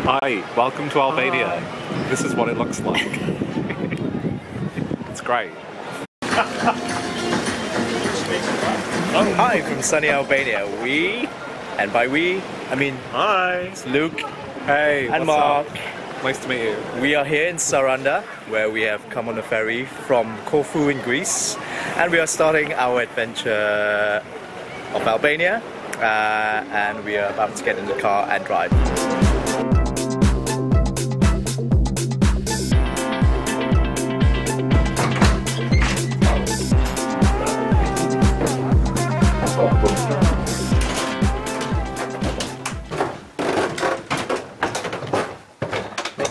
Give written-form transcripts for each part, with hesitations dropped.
Hi, welcome to Albania. This is what it looks like. It's great. Hi from sunny Albania. And by we, I mean Hi. it's Luke Hey, and what's Mark. up? Nice to meet you. We are here in Saranda, where we have come on a ferry from Corfu in Greece, and we are starting our adventure of Albania, and we are about to get in the car and drive.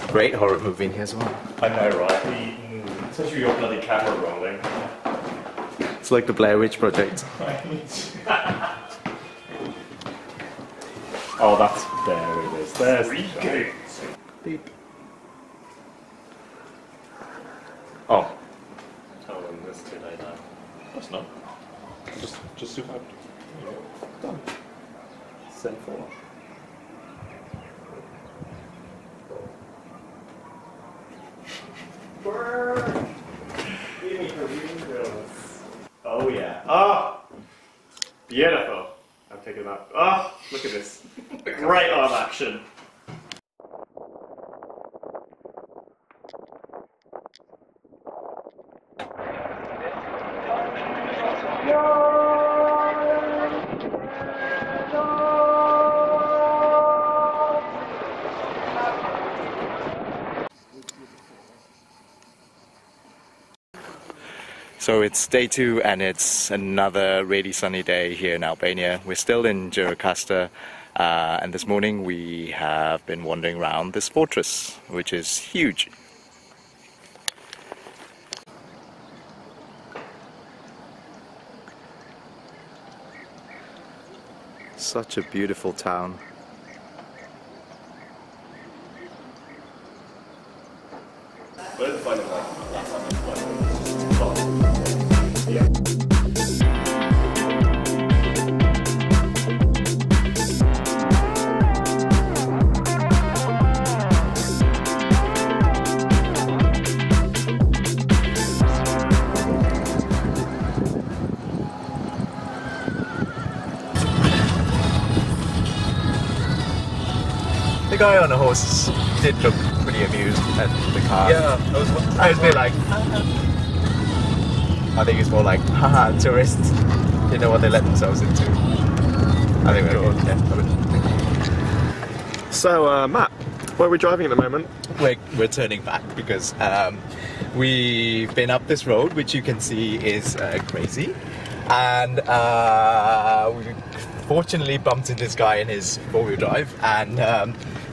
Great horror movie in here as well. I know, right? Especially your bloody camera rolling. It's like the Blair Witch Project. Oh, that's there it is. There's the shot. Beep. Oh. Oh, and this today now. That's not. Just zoom out. Done. Send for. Oh yeah. Oh! Beautiful. I'm taking that. Oh, look at this. Great arm action. So it's day 2 and it's another really sunny day here in Albania. We're still in Gjirokaster, and this morning we have been wandering around this fortress, which is huge. Such a beautiful town. Where's the final one? The guy on the horse did look pretty amused at the car. Yeah, I was a bit like, I think it's more like, haha, tourists. You know what they let themselves into. I think we're good. Yeah. So, Matt, where are we driving at the moment? We're turning back because we've been up this road, which you can see is crazy, and we fortunately bumped into this guy in his four-wheel drive, and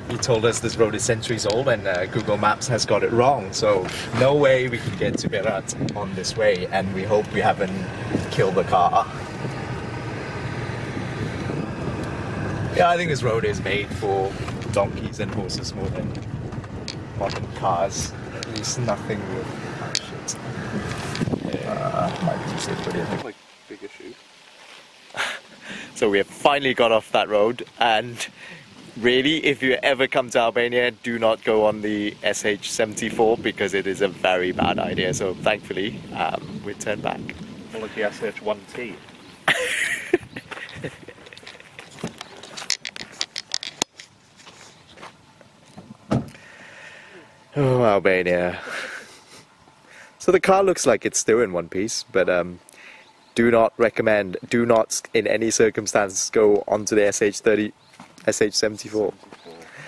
he told us this road is centuries old and Google Maps has got it wrong, so no way we can get to Berat on this way, and we hope we haven't killed the car. Yeah, I think this road is made for donkeys and horses more than modern cars. There's nothing with shit. Might be just pretty, I think. Like big issue. So we have finally got off that road, and really, if you ever come to Albania, do not go on the SH74 because it is a very bad idea. So thankfully, we turned back. More like the SH1T. Oh, Albania. So the car looks like it's still in one piece, but do not recommend, do not in any circumstance go onto the SH74.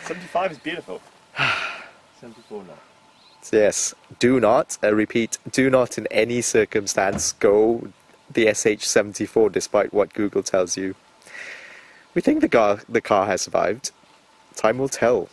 75 is beautiful. 74 now. Yes, do not, repeat, do not in any circumstance go the SH74 despite what Google tells you. We think the car has survived. Time will tell.